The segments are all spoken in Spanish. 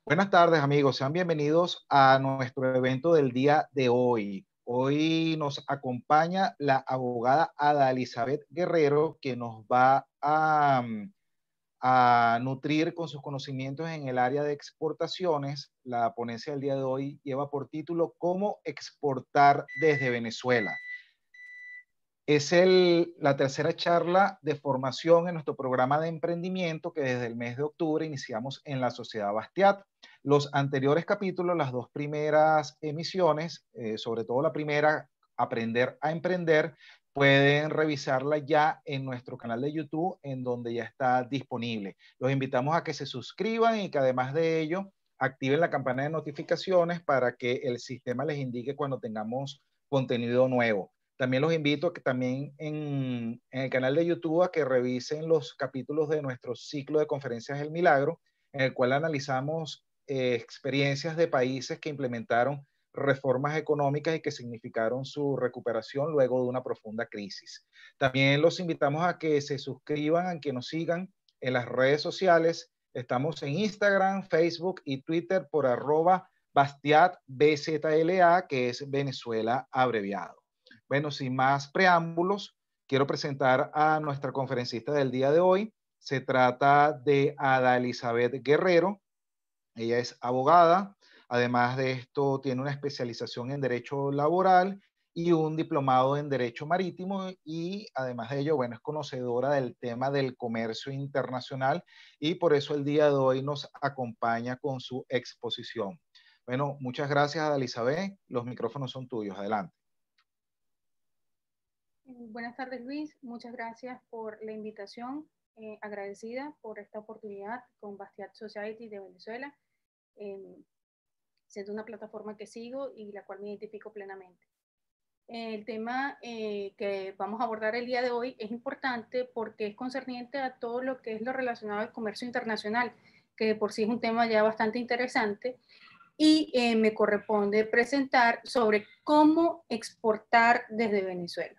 Buenas tardes, amigos. Sean bienvenidos a nuestro evento del día de hoy. Hoy nos acompaña la abogada Ada Elizabeth Guerrero, que nos va a nutrir con sus conocimientos en el área de exportaciones. La ponencia del día de hoy lleva por título ¿Cómo exportar desde Venezuela? Es la tercera charla de formación en nuestro programa de emprendimiento que desde el mes de octubre iniciamos en la Sociedad Bastiat. Los anteriores capítulos, las dos primeras emisiones, sobre todo la primera, Aprender a Emprender, pueden revisarla ya en nuestro canal de YouTube, en donde ya está disponible. Los invitamos a que se suscriban y que además de ello activen la campana de notificaciones para que el sistema les indique cuando tengamos contenido nuevo. También los invito a que también en el canal de YouTube a que revisen los capítulos de nuestro ciclo de conferencias El Milagro, en el cual analizamos experiencias de países que implementaron reformas económicas y que significaron su recuperación luego de una profunda crisis. También los invitamos a que se suscriban, a que nos sigan en las redes sociales. Estamos en Instagram, Facebook y Twitter por @BastiatBZLA, que es Venezuela abreviado. Bueno, sin más preámbulos, quiero presentar a nuestra conferencista del día de hoy. Se trata de Ada Elizabeth Guerrero. Ella es abogada. Además de esto, tiene una especialización en Derecho Laboral y un diplomado en Derecho Marítimo. Y además de ello, bueno, es conocedora del tema del comercio internacional y por eso el día de hoy nos acompaña con su exposición. Bueno, muchas gracias, Ada Elizabeth. Los micrófonos son tuyos. Adelante. Buenas tardes, Luis. Muchas gracias por la invitación. Agradecida por esta oportunidad con Bastiat Society de Venezuela, siendo una plataforma que sigo y la cual me identifico plenamente. El tema que vamos a abordar el día de hoy es importante porque es concerniente a todo lo que es lo relacionado al comercio internacional, que de por sí es un tema ya bastante interesante, y me corresponde presentar sobre cómo exportar desde Venezuela.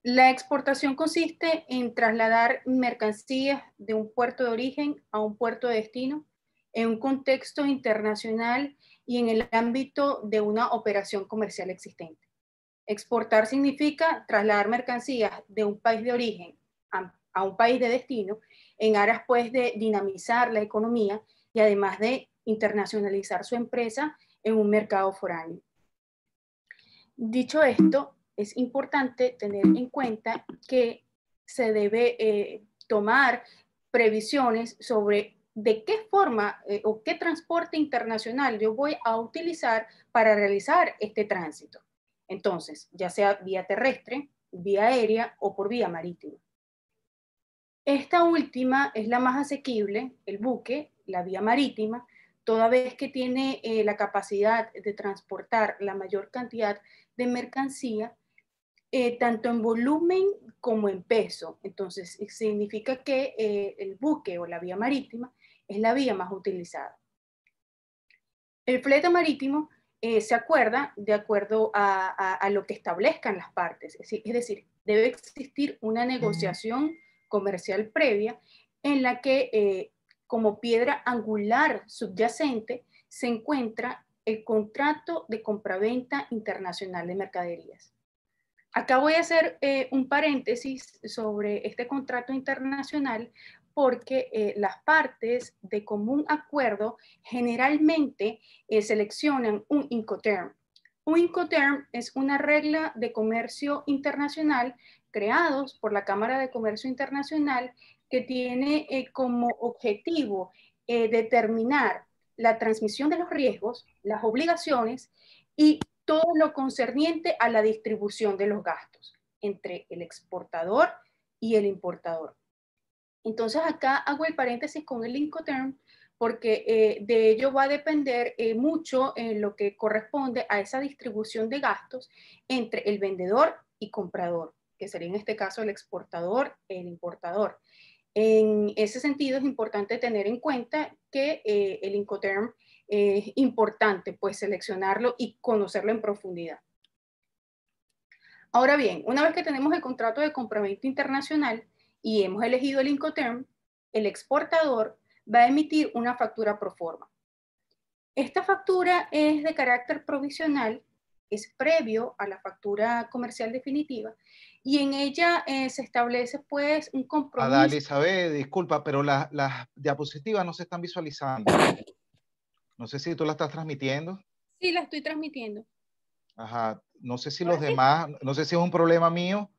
La exportación consiste en trasladar mercancías de un puerto de origen a un puerto de destino en un contexto internacional y en el ámbito de una operación comercial existente. Exportar significa trasladar mercancías de un país de origen a un país de destino en aras pues de dinamizar la economía y además de internacionalizar su empresa en un mercado foráneo. Dicho esto, es importante tener en cuenta que se debe tomar previsiones sobre de qué forma o qué transporte internacional yo voy a utilizar para realizar este tránsito. Entonces, ya sea vía terrestre, vía aérea o por vía marítima. Esta última es la más asequible, el buque, la vía marítima, toda vez que tiene la capacidad de transportar la mayor cantidad de mercancía, tanto en volumen como en peso. Entonces, significa que el buque o la vía marítima es la vía más utilizada. El flete marítimo se acuerda de acuerdo a lo que establezcan las partes, es decir, debe existir una negociación comercial previa en la que como piedra angular subyacente se encuentra el contrato de compraventa internacional de mercaderías. Acá voy a hacer un paréntesis sobre este contrato internacional porque las partes de común acuerdo generalmente seleccionan un Incoterm. Un Incoterm es una regla de comercio internacional creados por la Cámara de Comercio Internacional que tiene como objetivo determinar la transmisión de los riesgos, las obligaciones y todo lo concerniente a la distribución de los gastos entre el exportador y el importador. Entonces acá hago el paréntesis con el Incoterm porque de ello va a depender mucho en lo que corresponde a esa distribución de gastos entre el vendedor y comprador, que sería en este caso el exportador e el importador. En ese sentido es importante tener en cuenta que el Incoterm es importante pues seleccionarlo y conocerlo en profundidad. Ahora bien, una vez que tenemos el contrato de compraventa internacional y hemos elegido el Incoterm, el exportador va a emitir una factura pro forma. Esta factura es de carácter provisional, es previo a la factura comercial definitiva y en ella se establece pues un compromiso. Adali, sabe, disculpa, pero las diapositivas no se están visualizando. No sé si tú la estás transmitiendo. Sí, la estoy transmitiendo. Ajá. No sé si los Ahora sí. demás, no sé si es un problema mío.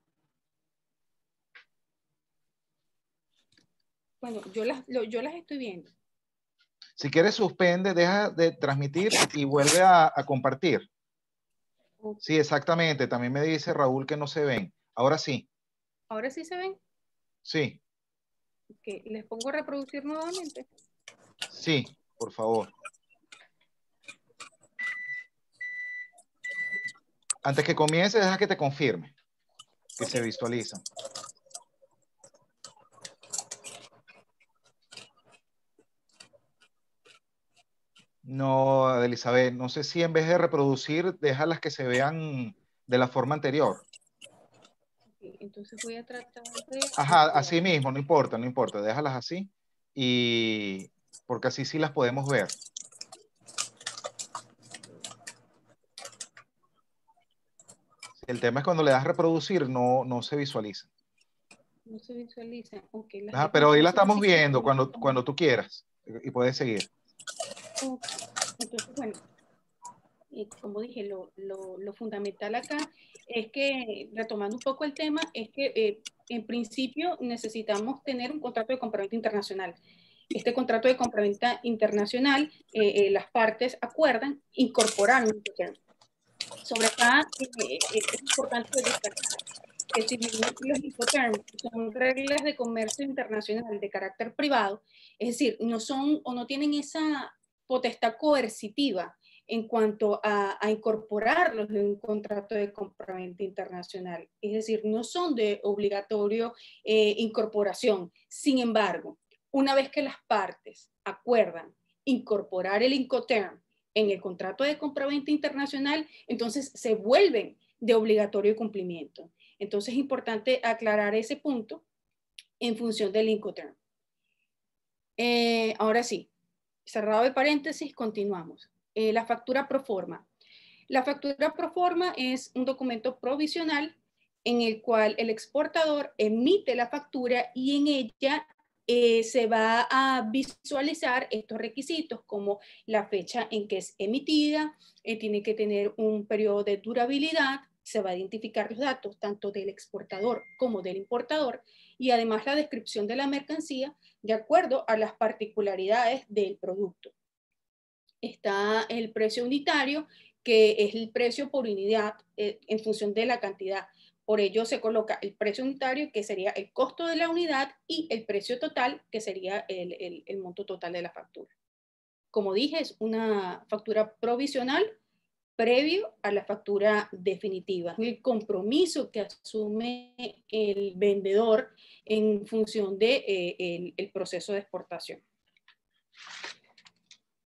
Bueno, yo las estoy viendo. Si quieres, suspende, deja de transmitir y vuelve a compartir. Ok. Sí, exactamente. También me dice Raúl que no se ven. Ahora sí. Ahora sí se ven. Sí, Ok, les pongo a reproducir nuevamente. sí, por favor. Antes que comience, deja que te confirme que Ok. se visualiza. No, Elizabeth, no sé si en vez de reproducir, deja las que se vean de la forma anterior. Ok, entonces voy a tratar de Ajá, ampliar. así mismo, no importa, no importa, déjalas así y porque así sí las podemos ver. El tema es cuando le das reproducir, no se visualiza. No se visualizan. Ok, las Ajá, dejo pero ahí la entonces estamos así como viendo están. cuando tú quieras y puedes seguir. Ok, entonces, bueno, como dije, lo fundamental acá es que, retomando un poco el tema, es que en principio necesitamos tener un contrato de compraventa internacional. Este contrato de compraventa internacional, las partes acuerdan incorporar un Incoterm. Sobre acá es importante destacar que si bien los Incoterm son reglas de comercio internacional de carácter privado, es decir, no son o no tienen esa potestad coercitiva en cuanto a incorporarlos en un contrato de compraventa internacional. Es decir, no son de obligatorio incorporación. Sin embargo, una vez que las partes acuerdan incorporar el Incoterm en el contrato de compraventa internacional, entonces se vuelven de obligatorio cumplimiento. Entonces es importante aclarar ese punto en función del Incoterm. Ahora sí, cerrado el paréntesis, continuamos. La factura pro forma. La factura pro forma es un documento provisional en el cual el exportador emite la factura y en ella se va a visualizar estos requisitos como la fecha en que es emitida, tiene que tener un periodo de durabilidad, se va a identificar los datos tanto del exportador como del importador y además la descripción de la mercancía de acuerdo a las particularidades del producto. Está el precio unitario, que es el precio por unidad en función de la cantidad. Por ello se coloca el precio unitario, que sería el costo de la unidad, y el precio total, que sería el monto total de la factura. Como dije, es una factura provisional previo a la factura definitiva. El compromiso que asume el vendedor en función de el proceso de exportación.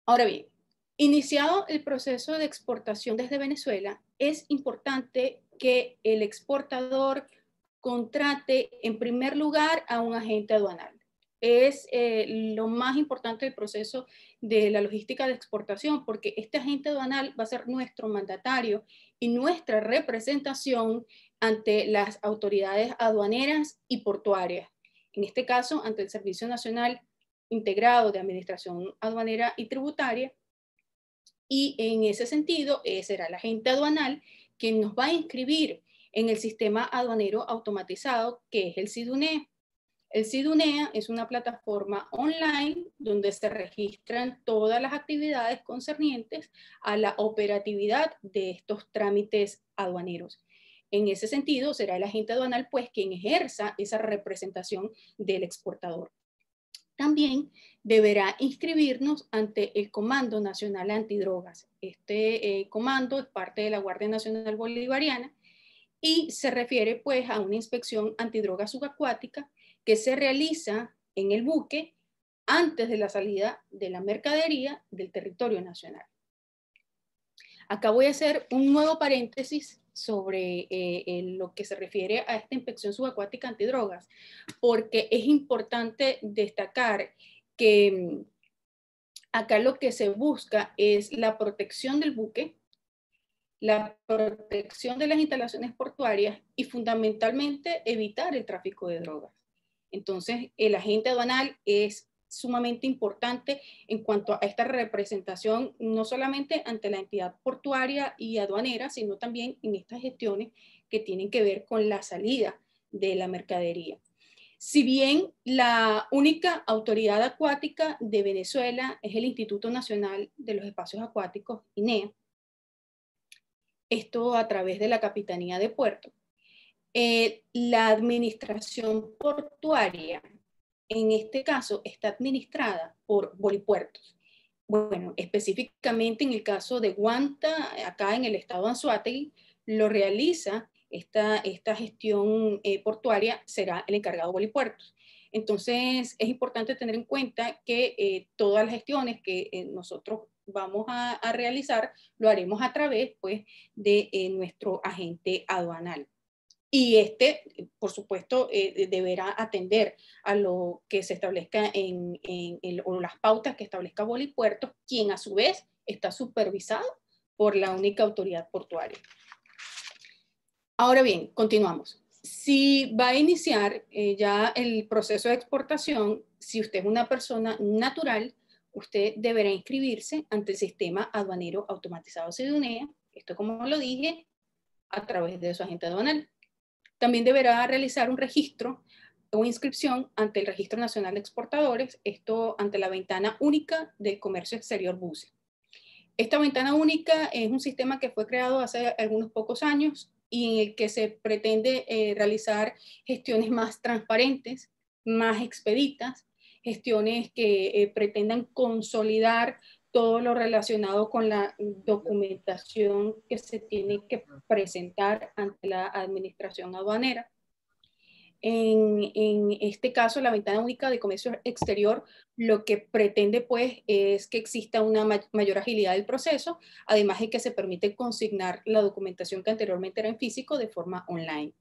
Ahora bien, iniciado el proceso de exportación desde Venezuela, es importante que el exportador contrate en primer lugar a un agente aduanal. Es lo más importante del proceso de la logística de exportación, porque este agente aduanal va a ser nuestro mandatario y nuestra representación ante las autoridades aduaneras y portuarias. En este caso, ante el Servicio Nacional Integrado de Administración Aduanera y Tributaria, y en ese sentido será el agente aduanal quien nos va a inscribir en el sistema aduanero automatizado que es el SIDUNEA. El SIDUNEA es una plataforma online donde se registran todas las actividades concernientes a la operatividad de estos trámites aduaneros. En ese sentido, será el agente aduanal pues quien ejerza esa representación del exportador. También deberá inscribirnos ante el Comando Nacional Antidrogas. Este comando es parte de la Guardia Nacional Bolivariana y se refiere pues a una inspección antidroga subacuática que se realiza en el buque antes de la salida de la mercadería del territorio nacional. Acá voy a hacer un nuevo paréntesis sobre lo que se refiere a esta inspección subacuática antidrogas, porque es importante destacar que Acá lo que se busca es la protección del buque, la protección de las instalaciones portuarias y fundamentalmente evitar el tráfico de drogas. Entonces, el agente aduanal es sumamente importante en cuanto a esta representación, no solamente ante la entidad portuaria y aduanera, sino también en estas gestiones que tienen que ver con la salida de la mercadería. Si bien la única autoridad acuática de Venezuela es el Instituto Nacional de los Espacios Acuáticos, INEA, esto a través de la Capitanía de Puerto. La administración portuaria, en este caso, está administrada por Bolipuertos. Bueno, específicamente en el caso de Guanta, acá en el estado de Anzoátegui, lo realiza esta gestión portuaria, será el encargado Bolipuertos. Entonces, es importante tener en cuenta que todas las gestiones que nosotros vamos a realizar, lo haremos a través pues, de nuestro agente aduanal. Y por supuesto, deberá atender a lo que se establezca o las pautas que establezca Bolipuertos, quien a su vez está supervisado por la única autoridad portuaria. Ahora bien, continuamos. Si va a iniciar ya el proceso de exportación, si usted es una persona natural, usted deberá inscribirse ante el sistema aduanero automatizado SIDUNEA, esto como lo dije, a través de su agente aduanal. También deberá realizar un registro o inscripción ante el Registro Nacional de Exportadores, esto ante la ventana única del comercio exterior BUCE. Esta ventana única es un sistema que fue creado hace algunos pocos años y en el que se pretende realizar gestiones más transparentes, más expeditas, gestiones que pretendan consolidar todo lo relacionado con la documentación que se tiene que presentar ante la administración aduanera. En este caso, la ventana única de comercio exterior lo que pretende pues es que exista una mayor agilidad del proceso, además de que se permite consignar la documentación que anteriormente era en físico de forma online.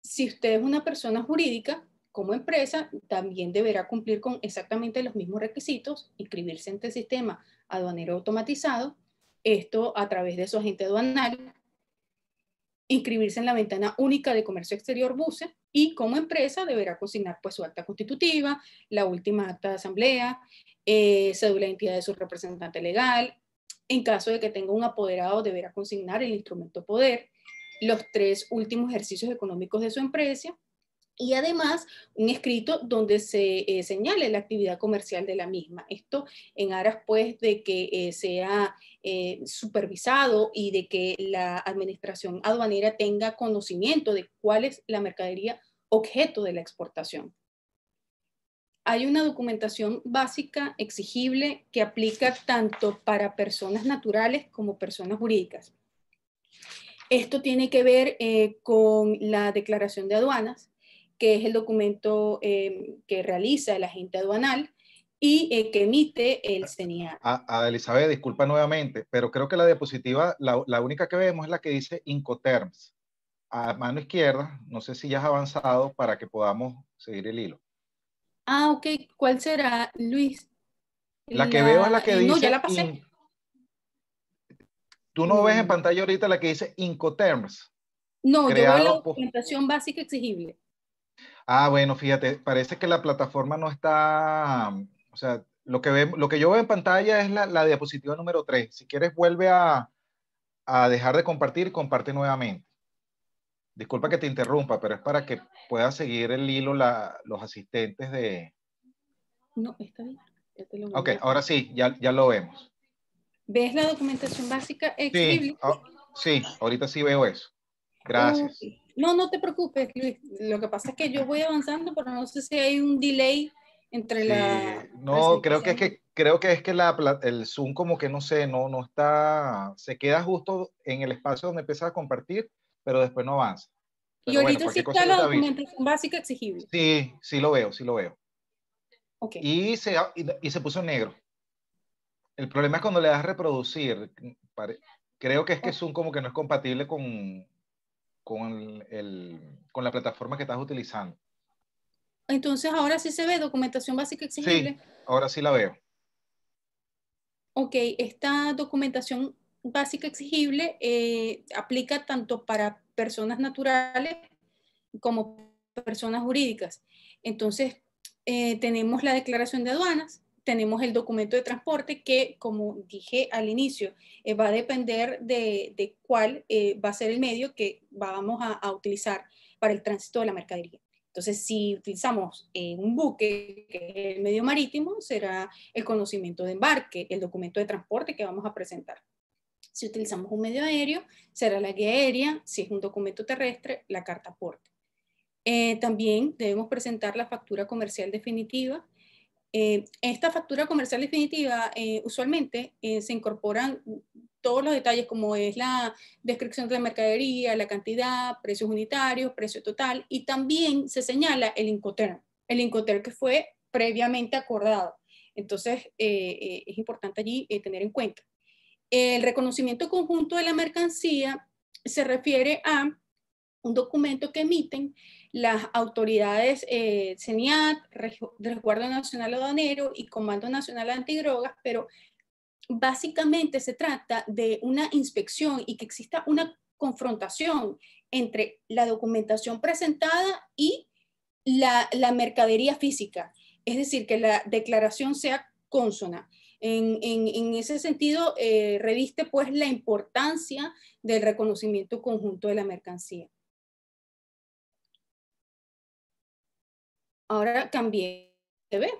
Si usted es una persona jurídica, como empresa, también deberá cumplir con exactamente los mismos requisitos, inscribirse ante el sistema aduanero automatizado, esto a través de su agente aduanal, inscribirse en la ventana única de comercio exterior BUCE y como empresa deberá consignar pues su acta constitutiva, la última acta de asamblea, cédula de identidad de su representante legal. En caso de que tenga un apoderado deberá consignar el instrumento poder, los 3 últimos ejercicios económicos de su empresa y además un escrito donde se señale la actividad comercial de la misma. Esto en aras pues de que sea supervisado y de que la administración aduanera tenga conocimiento de cuál es la mercadería objeto de la exportación. Hay una documentación básica exigible que aplica tanto para personas naturales como personas jurídicas. Esto tiene que ver con la declaración de aduanas, que es el documento que realiza el agente aduanal y que emite el CENIAR. A Elizabeth, disculpa nuevamente, pero creo que la diapositiva, la única que vemos es la que dice Incoterms. A mano izquierda, no sé si ya has avanzado para que podamos seguir el hilo. Ah, ok. ¿Cuál será, Luis? La que veo es la que no, ya dice, la pasé. tú no ves en pantalla ahorita la que dice Incoterms. No, yo veo la Creado por... documentación básica exigible. Ah, bueno, fíjate, parece que la plataforma no está, o sea, lo que yo veo en pantalla es la diapositiva número 3. Si quieres, vuelve a dejar de compartir y comparte nuevamente. Disculpa que te interrumpa, pero es para que puedan seguir el hilo los asistentes de... No, está bien. Ya te lo voy Ok, a... ahora sí, ya lo vemos. ¿Ves la documentación básica Sí, exigible? sí, ahorita sí veo eso. Gracias. No, no te preocupes, Luis. Lo que pasa es que yo voy avanzando, pero no sé si hay un delay entre Sí, la no, presentación. creo que es que el Zoom como que no sé, no está, se queda justo en el espacio donde empieza a compartir, pero después no avanza. Y Pero bueno, ahorita sí cualquier cosa está yo la te aviso. documentación básica exigible. Sí, sí lo veo, sí lo veo. Ok. Y se puso en negro. El problema es cuando le das reproducir. Creo que es que Zoom como que no es compatible con la plataforma que estás utilizando. Entonces ahora sí se ve documentación básica exigible. Sí, ahora sí la veo. Ok, esta documentación básica exigible aplica tanto para personas naturales como personas jurídicas. Entonces, tenemos la declaración de aduanas, tenemos el documento de transporte que, como dije al inicio, va a depender de cuál va a ser el medio que vamos a utilizar para el tránsito de la mercadería. Entonces, si utilizamos un buque, que es el medio marítimo, será el conocimiento de embarque, el documento de transporte que vamos a presentar. Si utilizamos un medio aéreo, será la guía aérea. Si es un documento terrestre, la carta aporte. También debemos presentar la factura comercial definitiva. Esta factura comercial definitiva, usualmente se incorporan todos los detalles como es la descripción de la mercadería, la cantidad, precios unitarios, precio total, y también se señala el Incoterm que fue previamente acordado. Entonces, es importante allí tener en cuenta. El reconocimiento conjunto de la mercancía se refiere a un documento que emiten las autoridades CENIAT, Resguardo Nacional Aduanero y Comando Nacional Antidrogas, pero básicamente se trata de una inspección y que exista una confrontación entre la documentación presentada y la mercadería física, es decir, que la declaración sea consona. En ese sentido, reviste pues la importancia del reconocimiento conjunto de la mercancía. Ahora cambié de ver.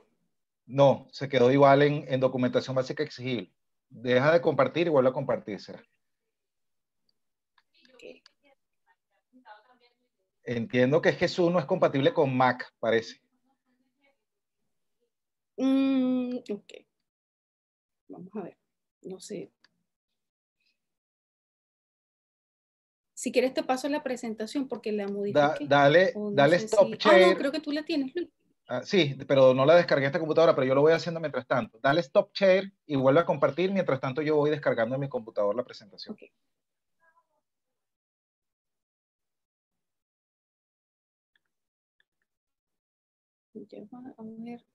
No, se quedó igual en documentación básica exigible. Deja de compartir y vuelve a compartir, será. Okay. Entiendo que Jesús no es compatible con Mac, parece. Ok. Vamos a ver. No sé. Si quieres te paso la presentación porque la modifiqué. O no Dale sé stop si... Ah, no, share. creo que tú la tienes, Luis. Sí, pero no la descargué en esta computadora, pero yo lo voy haciendo mientras tanto. Dale stop share y vuelve a compartir. Mientras tanto, yo voy descargando en mi computador la presentación. Ok. Ya va a ver.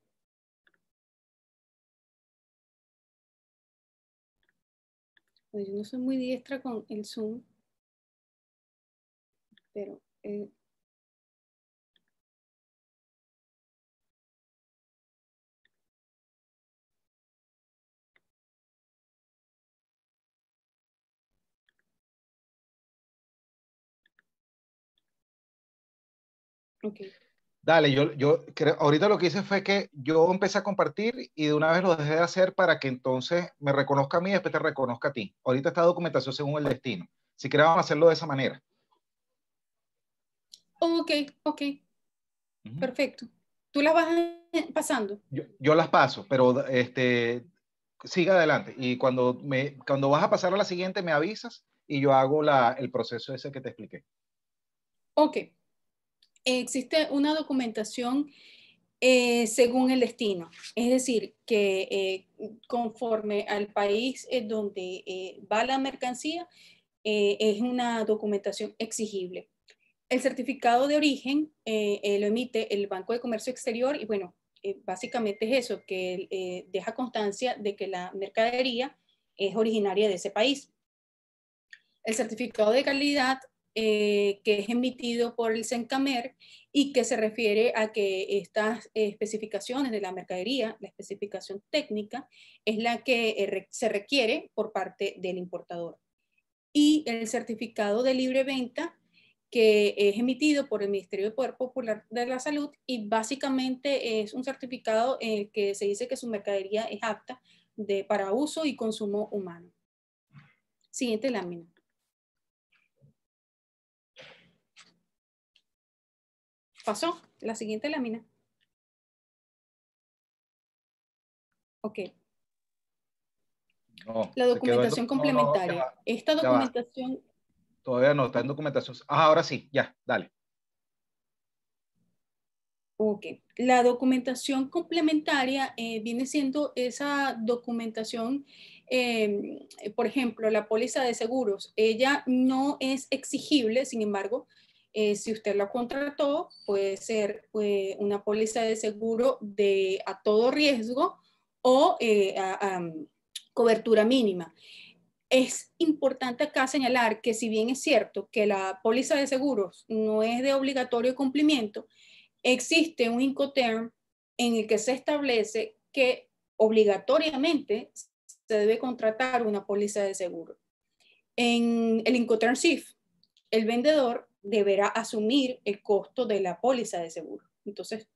Pues yo no soy muy diestra con el Zoom, pero... ok. Dale, yo creo, ahorita lo que hice fue que yo empecé a compartir y de una vez lo dejé de hacer para que entonces me reconozca a mí y después te reconozca a ti. Ahorita está documentación según el destino. Si querés, vamos a hacerlo de esa manera. Ok, ok. Perfecto. Tú la vas pasando. Yo las paso, pero siga adelante. Y cuando vas a pasar a la siguiente, me avisas y yo hago el proceso ese que te expliqué. Ok. Existe una documentación según el destino. Es decir, que conforme al país donde va la mercancía, es una documentación exigible. El certificado de origen lo emite el Banco de Comercio Exterior y bueno, básicamente es eso, que deja constancia de que la mercadería es originaria de ese país. El certificado de calidad que es emitido por el CENCAMER y que se refiere a que estas especificaciones de la mercadería, la especificación técnica, es la que se requiere por parte del importador. Y el certificado de libre venta que es emitido por el Ministerio del Poder Popular de la Salud y básicamente es un certificado en el que se dice que su mercadería es apta para uso y consumo humano. Siguiente lámina. Pasó, la siguiente lámina. Ok. No, La se quedó documentación no, complementaria. Esta ya va. documentación... Todavía no, está en documentación. Ahora sí, ya, dale. Ok. La documentación complementaria viene siendo esa documentación, por ejemplo, la póliza de seguros. Ella no es exigible, sin embargo, si usted lo contrató, puede ser una póliza de seguro a todo riesgo o cobertura mínima. Es importante acá señalar que si bien es cierto que la póliza de seguros no es de obligatorio cumplimiento, existe un Incoterm en el que se establece que obligatoriamente se debe contratar una póliza de seguro. En el Incoterm SIF, el vendedor deberá asumir el costo de la póliza de seguro. Entonces,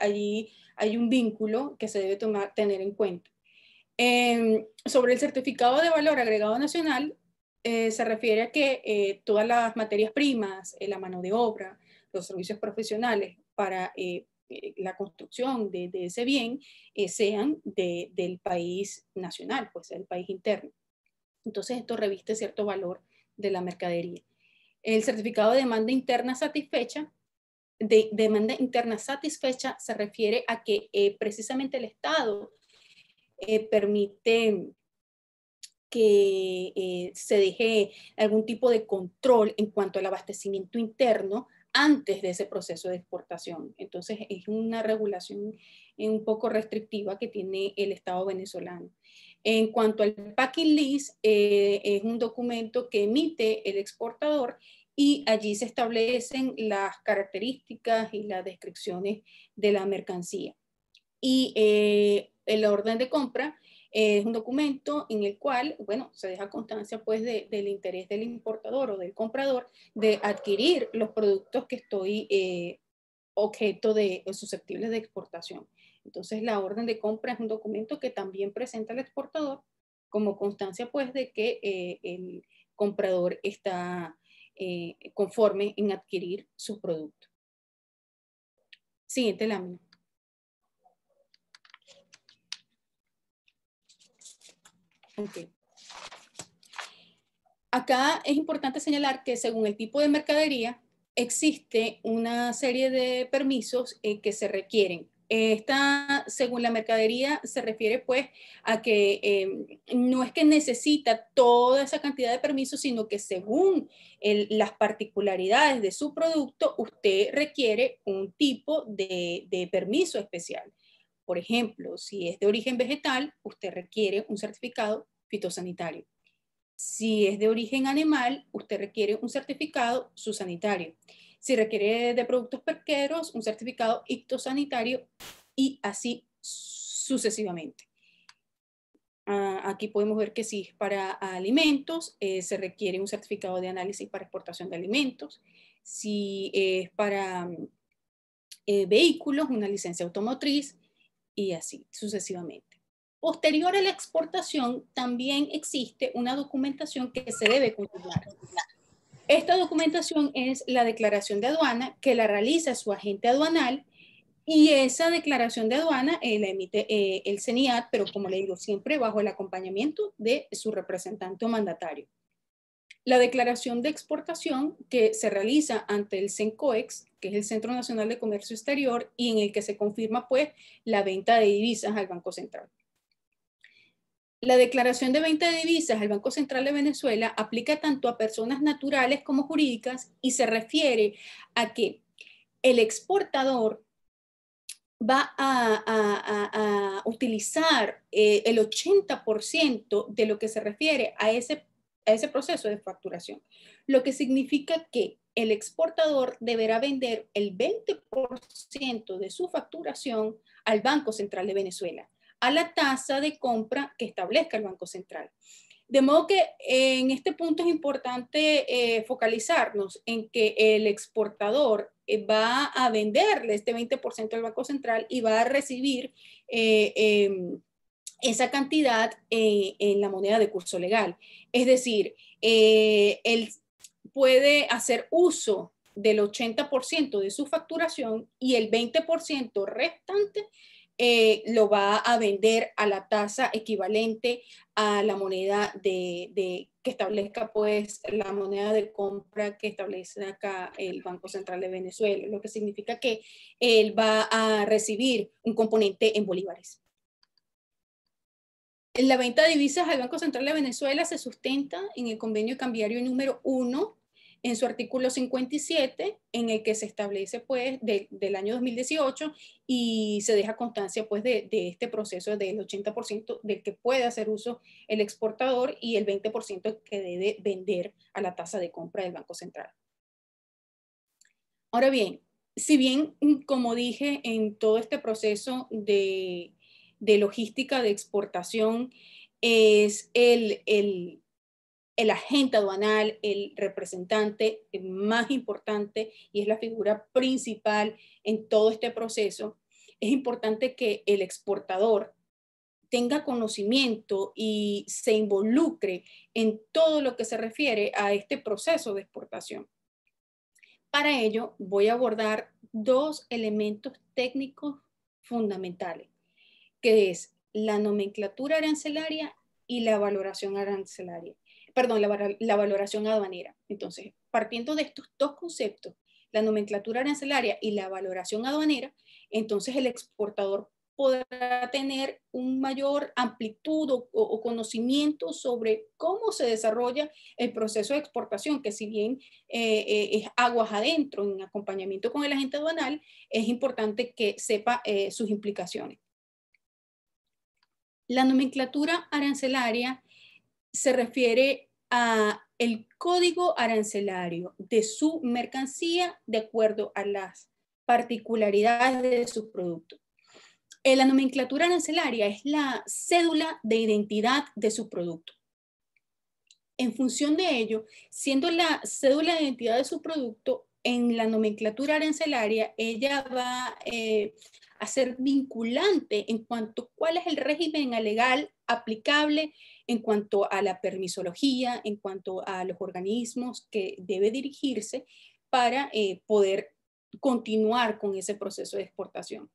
allí hay un vínculo que se debe tener en cuenta. Sobre el certificado de valor agregado nacional, se refiere a que todas las materias primas, la mano de obra, los servicios profesionales para la construcción de ese bien sean del país nacional, pues del país interno. Entonces esto reviste cierto valor de la mercadería. El certificado de demanda interna satisfecha, demanda interna satisfecha se refiere a que precisamente el Estado permite que se deje algún tipo de control en cuanto al abastecimiento interno antes de ese proceso de exportación. Entonces es una regulación un poco restrictiva que tiene el Estado venezolano. En cuanto al packing list, es un documento que emite el exportador y allí se establecen las características y las descripciones de la mercancía. Y el orden de compra es un documento en el cual, bueno, se deja constancia pues del interés del importador o del comprador de adquirir los productos que estoy objeto susceptibles de exportación. Entonces la orden de compra es un documento que también presenta al exportador como constancia pues de que el comprador está conforme en adquirir su producto. Siguiente lámina. Okay. Acá es importante señalar que según el tipo de mercadería existe una serie de permisos que se requieren. Esta, según la mercadería, se refiere pues a que no es que necesita toda esa cantidad de permisos, sino que según las particularidades de su producto, usted requiere un tipo de permiso especial. Por ejemplo, si es de origen vegetal, usted requiere un certificado fitosanitario. Si es de origen animal, usted requiere un certificado zoosanitario. Si requiere de productos pesqueros, un certificado ictosanitario y así sucesivamente. Aquí podemos ver que si es para alimentos, se requiere un certificado de análisis para exportación de alimentos. Si es para vehículos, una licencia automotriz y así sucesivamente. Posterior a la exportación, también existe una documentación que se debe consignar. Esta documentación es la declaración de aduana que la realiza su agente aduanal y esa declaración de aduana la emite el CENIAT, pero como le digo, siempre bajo el acompañamiento de su representante o mandatario. La declaración de exportación que se realiza ante el CENCOEX, que es el Centro Nacional de Comercio Exterior, y en el que se confirma pues la venta de divisas al Banco Central. La declaración de venta de divisas al Banco Central de Venezuela aplica tanto a personas naturales como jurídicas y se refiere a que el exportador va a utilizar el 80% de lo que se refiere a ese proceso de facturación, lo que significa que el exportador deberá vender el 20% de su facturación al Banco Central de Venezuela, a la tasa de compra que establezca el Banco Central. De modo que en este punto es importante focalizarnos en que el exportador va a venderle este 20% al Banco Central y va a recibir esa cantidad en la moneda de curso legal. Es decir, él puede hacer uso del 80% de su facturación y el 20% restante lo va a vender a la tasa equivalente a la moneda que establezca pues la moneda de compra que establece acá el Banco Central de Venezuela, lo que significa que él va a recibir un componente en bolívares. La venta de divisas al Banco Central de Venezuela se sustenta en el convenio cambiario número 1 en su artículo 57, en el que se establece pues del año 2018 y se deja constancia pues de este proceso del 80% del que puede hacer uso el exportador y el 20% que debe vender a la tasa de compra del Banco Central. Ahora bien, si bien, como dije, en todo este proceso de logística de exportación es el agente aduanal, el representante más importante y es la figura principal en todo este proceso, es importante que el exportador tenga conocimiento y se involucre en todo lo que se refiere a este proceso de exportación. Para ello voy a abordar dos elementos técnicos fundamentales, que es la nomenclatura arancelaria y la valoración arancelaria. Perdón, la valoración aduanera. Entonces, partiendo de estos dos conceptos, la nomenclatura arancelaria y la valoración aduanera, entonces el exportador podrá tener un mayor amplitud o conocimiento sobre cómo se desarrolla el proceso de exportación, que si bien es aguas adentro en acompañamiento con el agente aduanal, es importante que sepa sus implicaciones. La nomenclatura arancelaria se refiere a el código arancelario de su mercancía de acuerdo a las particularidades de sus productos. La nomenclatura arancelaria es la cédula de identidad de su producto. En función de ello, siendo la cédula de identidad de su producto, en la nomenclatura arancelaria, ella va a ser vinculante en cuanto a cuál es el régimen legal aplicable en cuanto a la permisología, en cuanto a los organismos que debe dirigirse para poder continuar con ese proceso de exportación.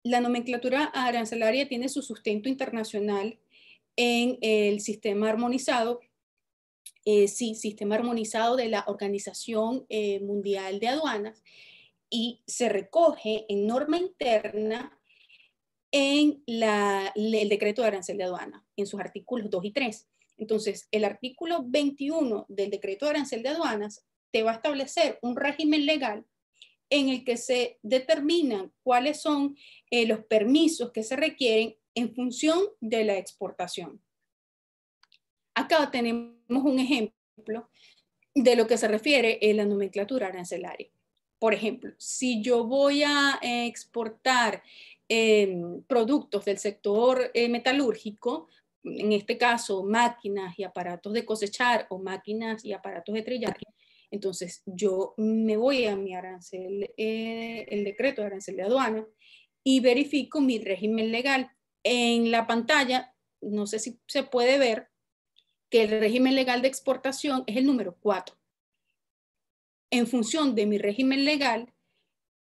La nomenclatura arancelaria tiene su sustento internacional en el sistema armonizado, sistema armonizado de la Organización Mundial de Aduanas, y se recoge en norma interna en el decreto de arancel de aduana, en sus artículos 2 y 3. Entonces, el artículo 21 del decreto de arancel de aduanas te va a establecer un régimen legal en el que se determinan cuáles son los permisos que se requieren en función de la exportación. Acá tenemos un ejemplo de lo que se refiere a la nomenclatura arancelaria. Por ejemplo, si yo voy a exportar productos del sector metalúrgico, en este caso máquinas y aparatos de cosechar o máquinas y aparatos de trillar, entonces yo me voy a mi arancel, el decreto de arancel de aduana y verifico mi régimen legal. En la pantalla, no sé si se puede ver que el régimen legal de exportación es el número 4. En función de mi régimen legal,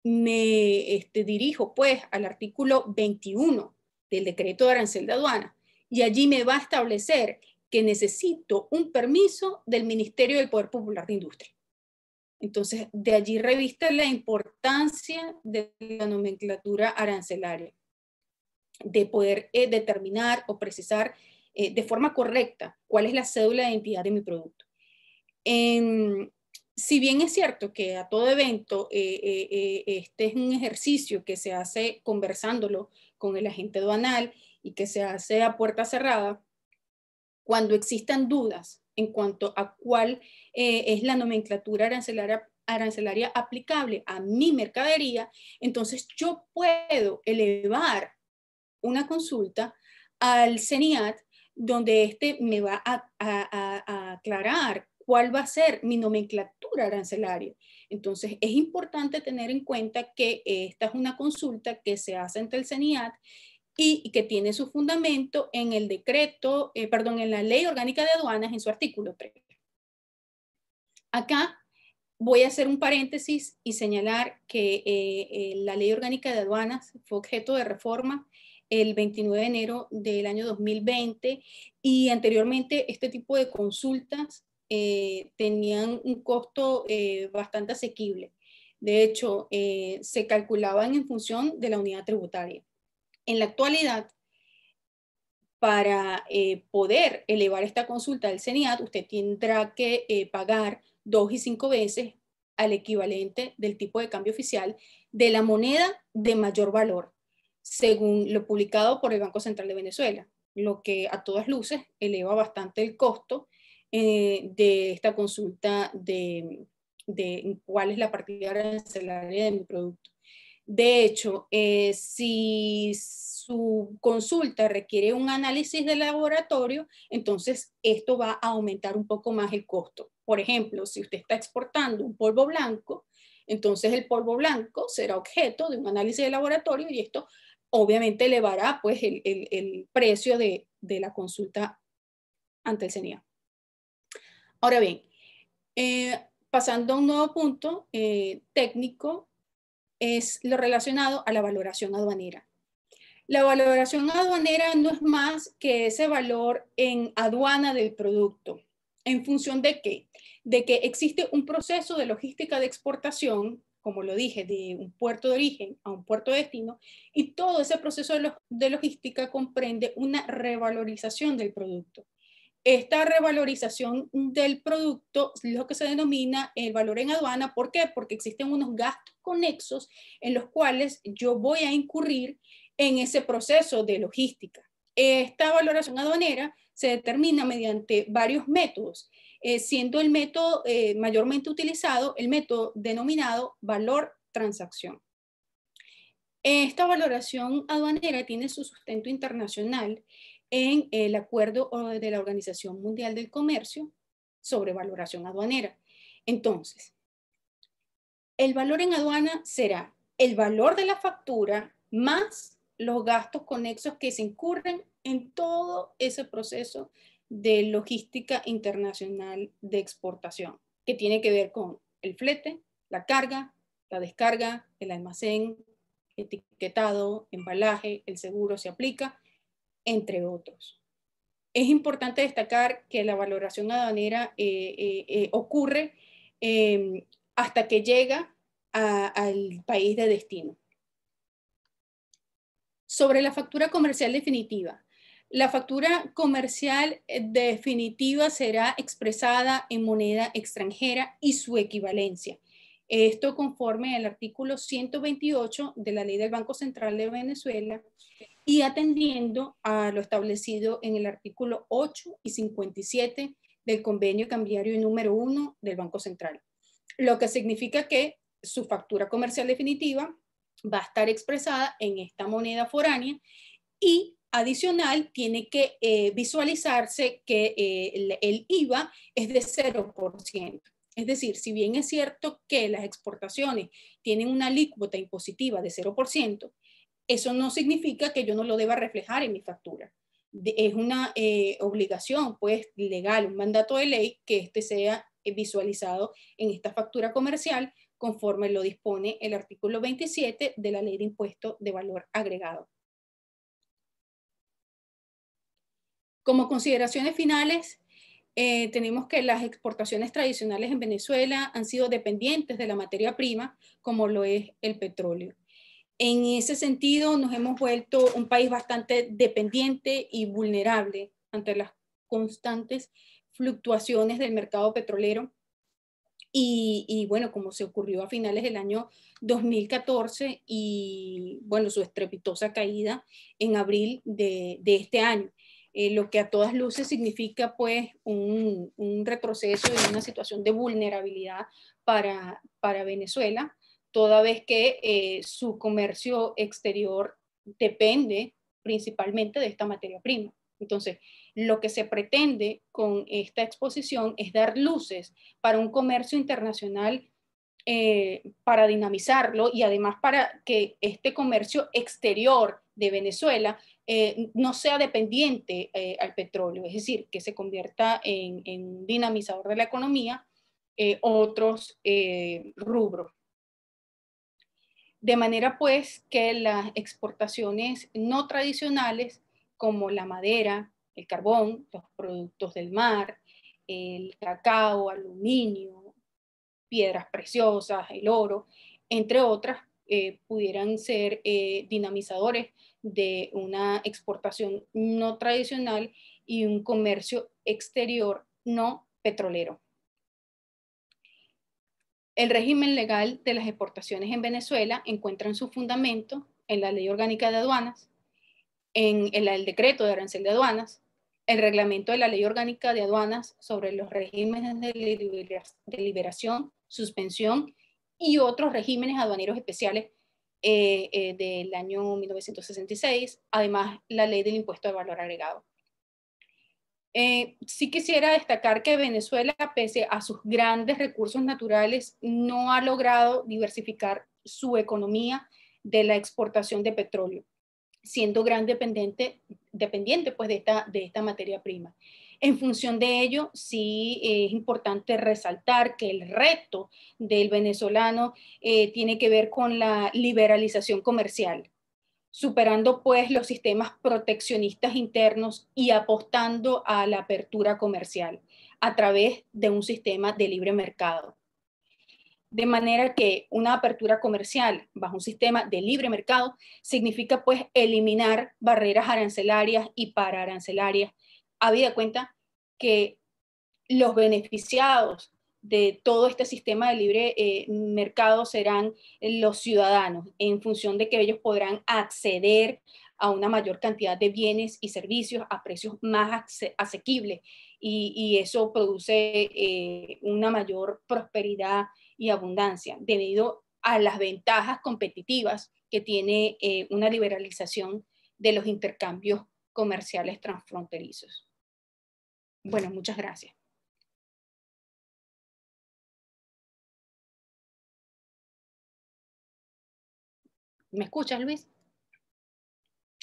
me dirijo pues al artículo 21 del decreto de arancel de aduana y allí me va a establecer que necesito un permiso del Ministerio del Poder Popular de Industria. Entonces, de allí reviste la importancia de la nomenclatura arancelaria, de poder determinar o precisar de forma correcta cuál es la cédula de identidad de mi producto. Si bien es cierto que a todo evento este es un ejercicio que se hace conversándolo con el agente aduanal y que se hace a puerta cerrada, cuando existan dudas en cuanto a cuál es la nomenclatura arancelaria aplicable a mi mercadería, entonces yo puedo elevar una consulta al CENIAT donde este me va a aclarar cuál va a ser mi nomenclatura arancelaria. Entonces, es importante tener en cuenta que esta es una consulta que se hace ante el CENIAT y que tiene su fundamento en el decreto, en la Ley Orgánica de Aduanas en su artículo 3. Acá voy a hacer un paréntesis y señalar que la Ley Orgánica de Aduanas fue objeto de reforma el 29 de enero del año 2020 y anteriormente este tipo de consultas tenían un costo bastante asequible. De hecho, se calculaban en función de la unidad tributaria. En la actualidad, para poder elevar esta consulta al CENIAT, usted tendrá que pagar 2 y 5 veces al equivalente del tipo de cambio oficial de la moneda de mayor valor, según lo publicado por el Banco Central de Venezuela, lo que a todas luces eleva bastante el costo de esta consulta de cuál es la partida arancelaria de mi producto. De hecho, si su consulta requiere un análisis de laboratorio, entonces esto va a aumentar un poco más el costo. Por ejemplo, si usted está exportando un polvo blanco, entonces el polvo blanco será objeto de un análisis de laboratorio y esto obviamente elevará pues, el precio de la consulta ante el CENIA. Ahora bien, pasando a un nuevo punto técnico, es lo relacionado a la valoración aduanera. La valoración aduanera no es más que ese valor en aduana del producto. ¿En función de qué? De que existe un proceso de logística de exportación, como lo dije, de un puerto de origen a un puerto de destino, y todo ese proceso de logística comprende una revalorización del producto. Esta revalorización del producto es lo que se denomina el valor en aduana. ¿Por qué? Porque existen unos gastos conexos en los cuales yo voy a incurrir en ese proceso de logística. Esta valoración aduanera se determina mediante varios métodos, siendo el método mayormente utilizado el método denominado valor transacción. Esta valoración aduanera tiene su sustento internacional en el acuerdo de la Organización Mundial del Comercio sobre valoración aduanera. Entonces, el valor en aduana será el valor de la factura más los gastos conexos que se incurren en todo ese proceso de logística internacional de exportación, que tiene que ver con el flete, la carga, la descarga, el almacén, etiquetado, embalaje, el seguro se aplica, entre otros. Es importante destacar que la valoración aduanera ocurre hasta que llega al país de destino. Sobre la factura comercial definitiva. La factura comercial definitiva será expresada en moneda extranjera y su equivalencia. Esto conforme al artículo 128 de la Ley del Banco Central de Venezuela y atendiendo a lo establecido en el artículo 8 y 57 del Convenio Cambiario número 1 del Banco Central. Lo que significa que su factura comercial definitiva va a estar expresada en esta moneda foránea y adicional tiene que visualizarse que el IVA es de 0%. Es decir, si bien es cierto que las exportaciones tienen una alícuota impositiva de 0%, eso no significa que yo no lo deba reflejar en mi factura. Es una obligación pues, legal, un mandato de ley que este sea visualizado en esta factura comercial conforme lo dispone el artículo 27 de la Ley de Impuesto de Valor Agregado. Como consideraciones finales, tenemos que las exportaciones tradicionales en Venezuela han sido dependientes de la materia prima, como lo es el petróleo. En ese sentido, nos hemos vuelto un país bastante dependiente y vulnerable ante las constantes fluctuaciones del mercado petrolero. Y bueno, como se ocurrió a finales del año 2014 y bueno, su estrepitosa caída en abril de este año. Lo que a todas luces significa pues un retroceso y una situación de vulnerabilidad para Venezuela, toda vez que su comercio exterior depende principalmente de esta materia prima. Entonces, lo que se pretende con esta exposición es dar luces para un comercio internacional para dinamizarlo y además para que este comercio exterior de Venezuela no sea dependiente al petróleo, es decir, que se convierta en un dinamizador de la economía, otros rubros. De manera pues que las exportaciones no tradicionales como la madera, el carbón, los productos del mar, el cacao, aluminio, piedras preciosas, el oro, entre otras, pudieran ser dinamizadores de una exportación no tradicional y un comercio exterior no petrolero. El régimen legal de las exportaciones en Venezuela encuentra su fundamento en la Ley Orgánica de Aduanas, en el decreto de arancel de aduanas, el reglamento de la Ley Orgánica de Aduanas sobre los regímenes de liberación, suspensión y otros regímenes aduaneros especiales del año 1966, además la Ley del Impuesto de Valor Agregado. Sí quisiera destacar que Venezuela, pese a sus grandes recursos naturales, no ha logrado diversificar su economía de la exportación de petróleo, siendo gran dependiente pues, de esta materia prima. En función de ello, sí es importante resaltar que el reto del venezolano tiene que ver con la liberalización comercial, superando pues los sistemas proteccionistas internos y apostando a la apertura comercial a través de un sistema de libre mercado. De manera que una apertura comercial bajo un sistema de libre mercado significa pues eliminar barreras arancelarias y pararancelarias, habida cuenta que los beneficiados de todo este sistema de libre mercado serán los ciudadanos, en función de que ellos podrán acceder a una mayor cantidad de bienes y servicios a precios más asequibles y eso produce una mayor prosperidad y abundancia debido a las ventajas competitivas que tiene una liberalización de los intercambios comerciales transfronterizos. Bueno, muchas gracias. ¿Me escuchas, Luis?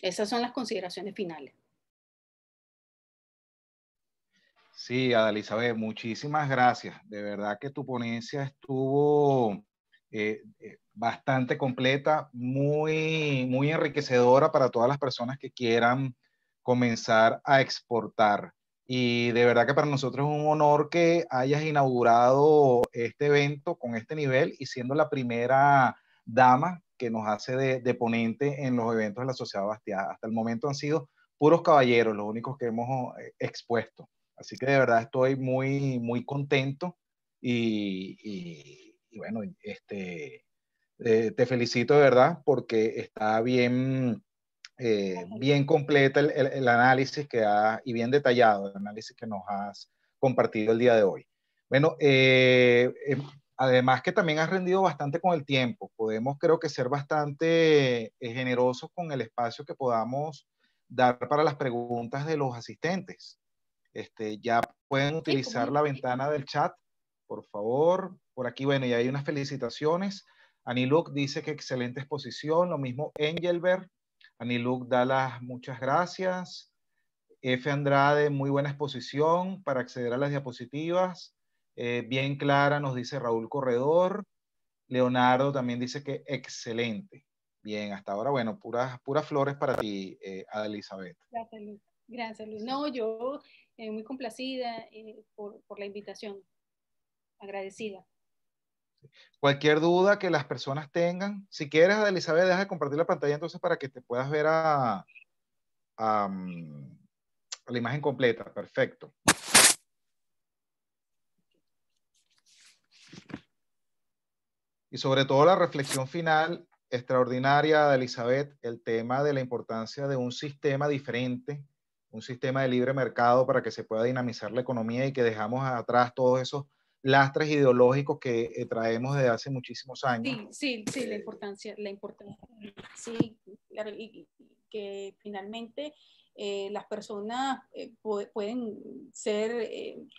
Esas son las consideraciones finales. Sí, Adalysabeth, muchísimas gracias. De verdad que tu ponencia estuvo bastante completa, muy enriquecedora para todas las personas que quieran comenzar a exportar. Y de verdad que para nosotros es un honor que hayas inaugurado este evento con este nivel y siendo la primera dama que nos hace de ponente en los eventos de la Sociedad Bastiat. Hasta el momento han sido puros caballeros los únicos que hemos expuesto. Así que de verdad estoy muy contento y bueno, te felicito de verdad porque está bien completa el análisis y bien detallado el análisis que nos has compartido el día de hoy. Bueno, además que también has rendido bastante con el tiempo. Podemos creo que ser bastante generosos con el espacio que podamos dar para las preguntas de los asistentes. Ya pueden utilizar la ventana del chat, por favor. Por aquí, bueno, y hay unas felicitaciones. Aniluk dice que excelente exposición, lo mismo Engelbert. Aniluk da las muchas gracias. F. Andrade, muy buena exposición para acceder a las diapositivas. Bien clara, nos dice Raúl Corredor. Leonardo también dice que excelente. Bien, hasta ahora, bueno, puras flores para ti, Adalysabeth. Gracias, Luis. Gracias, Luis. No, yo muy complacida por la invitación. Agradecida. Cualquier duda que las personas tengan, si quieres, Adalysabeth, deja de compartir la pantalla entonces para que te puedas ver a la imagen completa. Perfecto. Y sobre todo la reflexión final extraordinaria de Elizabeth, el tema de la importancia de un sistema diferente, un sistema de libre mercado para que se pueda dinamizar la economía y que dejamos atrás todos esos lastres ideológicos que traemos desde hace muchísimos años. Sí, la importancia, sí, claro, y que finalmente las personas pueden ser,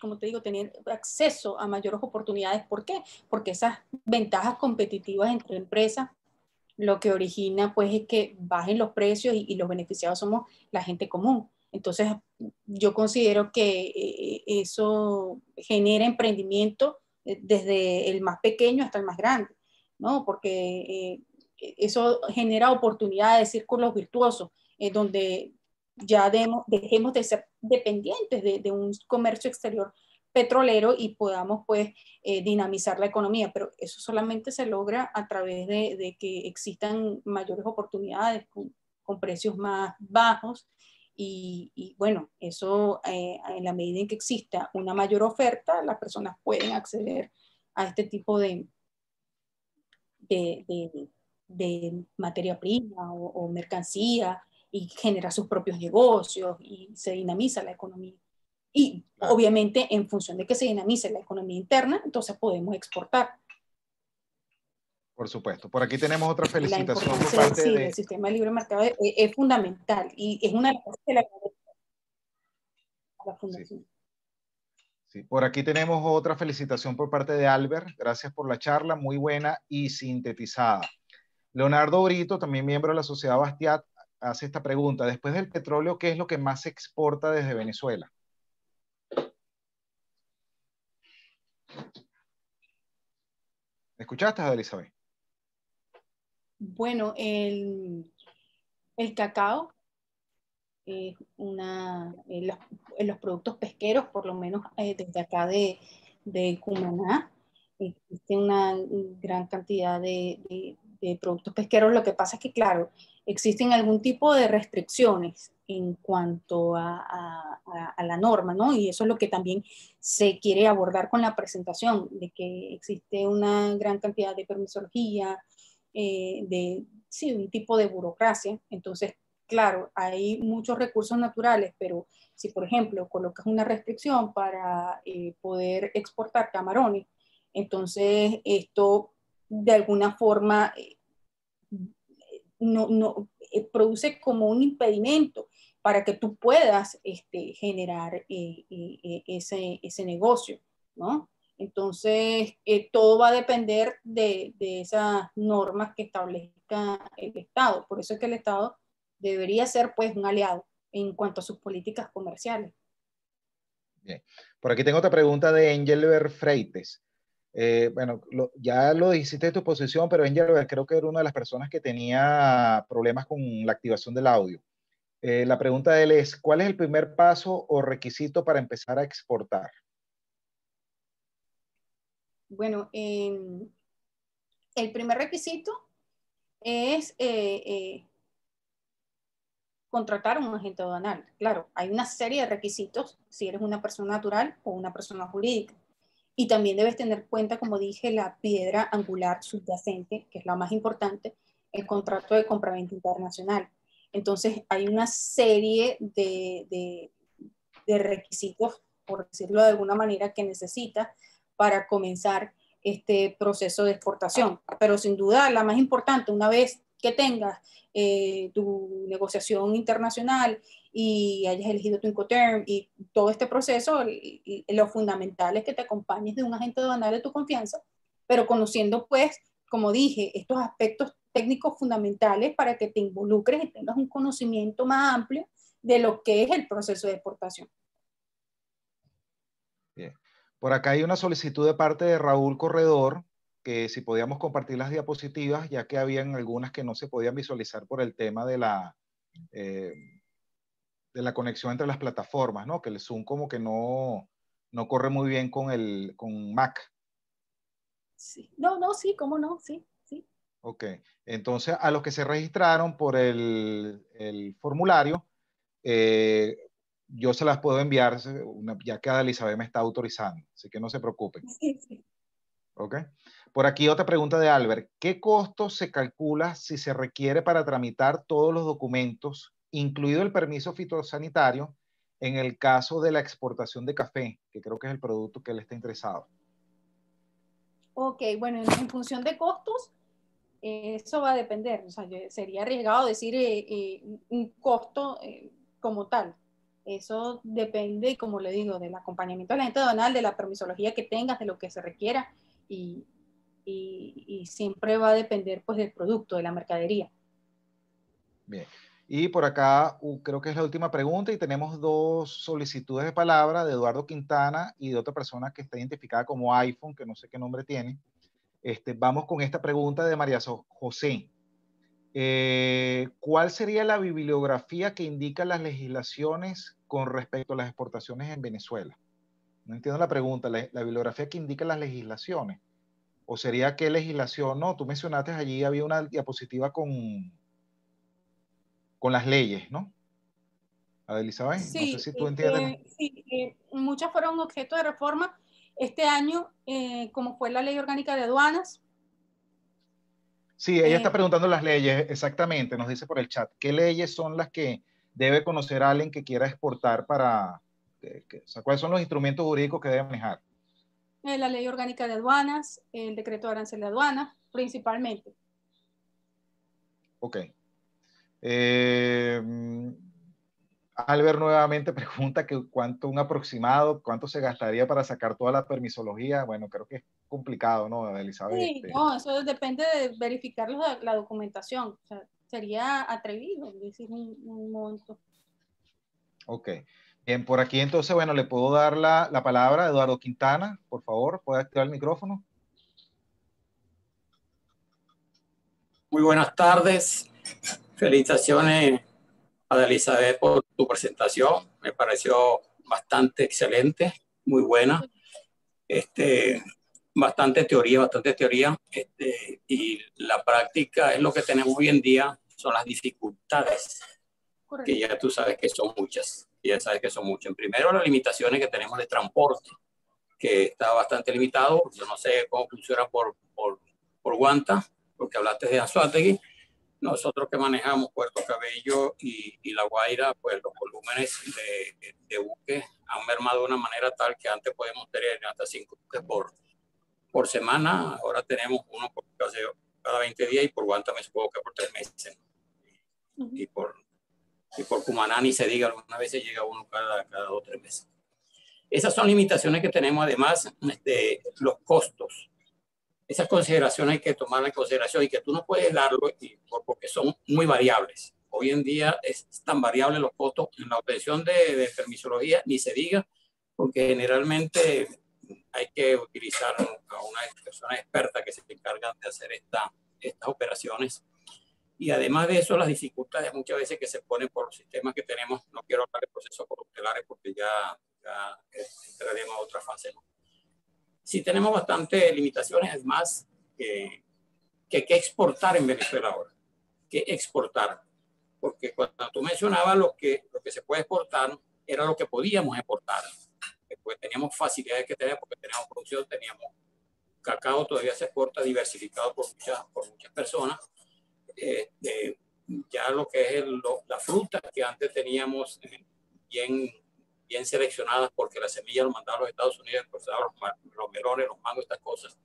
como te digo, tener acceso a mayores oportunidades. ¿Por qué? Porque esas ventajas competitivas entre empresas lo que origina pues es que bajen los precios y los beneficiados somos la gente común. Entonces, yo considero que eso genera emprendimiento desde el más pequeño hasta el más grande, ¿no? Porque eso genera oportunidades, círculos virtuosos, donde ya dejemos de ser dependientes de un comercio exterior petrolero y podamos pues dinamizar la economía, pero eso solamente se logra a través de que existan mayores oportunidades con precios más bajos y bueno, eso en la medida en que exista una mayor oferta, las personas pueden acceder a este tipo de materia prima o mercancía y genera sus propios negocios y se dinamiza la economía. Y obviamente en función de que se dinamice la economía interna, entonces podemos exportar. Por supuesto. Por aquí tenemos otra La felicitación por importancia parte del sistema de libre mercado es fundamental y es una de las cosas que le agradezco a la Fundación. Sí. Sí, por aquí tenemos otra felicitación por parte de Albert. Gracias por la charla, muy buena y sintetizada. Leonardo Brito, también miembro de la Sociedad Bastiat, hace esta pregunta. Después del petróleo, ¿qué es lo que más se exporta desde Venezuela? ¿Escuchaste, Elizabeth? Bueno, el cacao, los productos pesqueros, por lo menos desde acá de Cumaná, existe una gran cantidad de productos pesqueros. Lo que pasa es que, claro, existen algún tipo de restricciones en cuanto a la norma, ¿no? Y eso es lo que también se quiere abordar con la presentación, de que existe una gran cantidad de permisología, sí, un tipo de burocracia. Entonces, claro, hay muchos recursos naturales, pero si, por ejemplo, colocas una restricción para poder exportar camarones, entonces esto de alguna forma produce como un impedimento para que tú puedas generar ese negocio, ¿no? Entonces, todo va a depender de esas normas que establezca el Estado. Por eso es que el Estado debería ser, pues, un aliado en cuanto a sus políticas comerciales. Bien. Por aquí tengo otra pregunta de Engelbert Freites. Bueno, ya lo dijiste en tu posición, pero Engelbert creo que era una de las personas que tenía problemas con la activación del audio. La pregunta de él es, ¿cuál es el primer paso o requisito para empezar a exportar? Bueno, el primer requisito es contratar a un agente aduanal. Claro, hay una serie de requisitos si eres una persona natural o una persona jurídica. Y también debes tener en cuenta, como dije, la piedra angular subyacente, que es la más importante, el contrato de compraventa internacional. Entonces, hay una serie de requisitos, por decirlo de alguna manera, que necesitas para comenzar este proceso de exportación. Pero sin duda, la más importante, una vez que tengas tu negociación internacional y hayas elegido tu Incoterm y todo este proceso, lo fundamental es que te acompañes de un agente aduanal de tu confianza, pero conociendo, pues, como dije, estos aspectos técnicos fundamentales para que te involucres y tengas un conocimiento más amplio de lo que es el proceso de exportación. Bien. Por acá hay una solicitud de parte de Raúl Corredor, que si podíamos compartir las diapositivas, ya que habían algunas que no se podían visualizar por el tema de la conexión entre las plataformas, ¿no? Que el Zoom como que no corre muy bien con Mac. Sí. No, no, sí, cómo no, sí, sí. Ok, entonces a los que se registraron por el formulario, yo se las puedo enviar, ya que Elizabeth me está autorizando, así que no se preocupen. Sí, sí. Ok. Por aquí otra pregunta de Albert. ¿Qué costo se calcula si se requiere para tramitar todos los documentos, incluido el permiso fitosanitario, en el caso de la exportación de café, que creo que es el producto que él está interesado? Ok, bueno, en función de costos, eso va a depender. O sea, sería arriesgado decir un costo como tal. Eso depende, como le digo, del acompañamiento de la agente aduanal, de la permisología que tengas, de lo que se requiera y, y siempre va a depender, pues, del producto, de la mercadería. Bien. Y por acá creo que es la última pregunta y tenemos dos solicitudes de palabra de Eduardo Quintana y de otra persona que está identificada como iPhone, que no sé qué nombre tiene. Vamos con esta pregunta de María José. ¿Cuál sería la bibliografía que indica las legislaciones con respecto a las exportaciones en Venezuela? No entiendo la pregunta, la bibliografía que indica las legislaciones. ¿O sería qué legislación? No, tú mencionaste allí, había una diapositiva con las leyes, ¿no? Elizabeth, no sé Sí, si tú entiendes. sí, muchas fueron objeto de reforma. Este año, como fue la Ley Orgánica de Aduanas, Sí, ella está preguntando las leyes, exactamente, nos dice por el chat. ¿Qué leyes son las que debe conocer alguien que quiera exportar para, o sea, cuáles son los instrumentos jurídicos que debe manejar? La ley orgánica de aduanas, el decreto de arancel de aduanas, principalmente. Ok. Albert nuevamente pregunta que cuánto, un aproximado, cuánto se gastaría para sacar toda la permisología. Bueno, creo que es complicado, ¿no, Elizabeth? Sí, no, eso depende de verificar la documentación. O sea, sería atrevido decir un monto. Ok. Bien, por aquí entonces, bueno, le puedo dar la palabra a Eduardo Quintana, por favor, ¿puede activar el micrófono? Muy buenas tardes. Felicitaciones a Elizabeth por tu presentación. Me pareció bastante excelente, muy buena. Bastante teoría. Y la práctica es lo que tenemos hoy en día, son las dificultades, Correcto. que ya tú sabes que son muchas. Ya sabes que son muchas. Primero, las limitaciones que tenemos de transporte, que está bastante limitado. Yo no sé cómo funciona por Guanta, porque hablaste de Anzoátegui. Nosotros que manejamos Puerto Cabello y La Guaira, pues los volúmenes de buques han mermado de una manera tal que antes podemos tener hasta 5 buques por semana. Ahora tenemos uno por cada 20 días y por Guanta me supongo que por 3 meses. Y por Cumaná ni se diga, algunas veces llega uno cada 2 o 3 meses. Esas son limitaciones que tenemos. Además, los costos. Esas consideraciones hay que tomarlas en consideración y que tú no puedes darlo porque son muy variables. Hoy en día es tan variable los costos en la obtención de permisología, ni se diga, porque generalmente hay que utilizar a una persona experta que se encarga de hacer estas operaciones. Y además de eso, las dificultades muchas veces que se ponen por los sistemas que tenemos. No quiero hablar de procesos corruptelares porque ya entraremos a otra fase, ¿no? Sí tenemos bastantes limitaciones, además, que hay que exportar en Venezuela ahora. Que exportar. Porque cuando tú mencionabas lo que se puede exportar, era lo que podíamos exportar. Después teníamos facilidades que tener porque teníamos producción, teníamos cacao, todavía se exporta diversificado por muchas personas. Ya lo que es la fruta que antes teníamos bien seleccionadas, porque la semilla lo mandaban a los Estados Unidos, los melones, los mangos, estas cosas,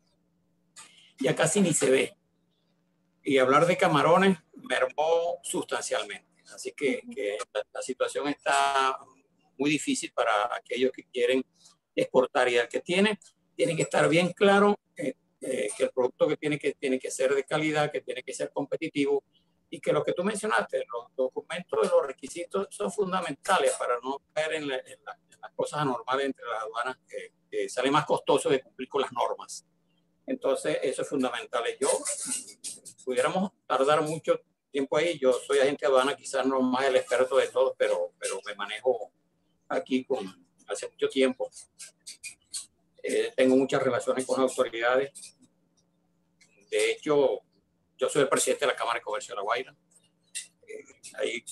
ya casi ni se ve. Y hablar de camarones mermó sustancialmente. Así que la situación está muy difícil para aquellos que quieren exportar, y el que tiene que estar bien claro que el producto que tiene que ser de calidad, que tiene que ser competitivo, y que lo que tú mencionaste, los documentos y los requisitos son fundamentales para no caer en las cosas anormales entre las aduanas, que sale más costoso de cumplir con las normas. Entonces, eso es fundamental. Yo, pudiéramos tardar mucho tiempo ahí. Yo soy agente de aduana, quizás no más el experto de todos, pero me manejo aquí hace mucho tiempo. Tengo muchas relaciones con autoridades. De hecho, yo soy el presidente de la Cámara de Comercio de La Guaira. Ahí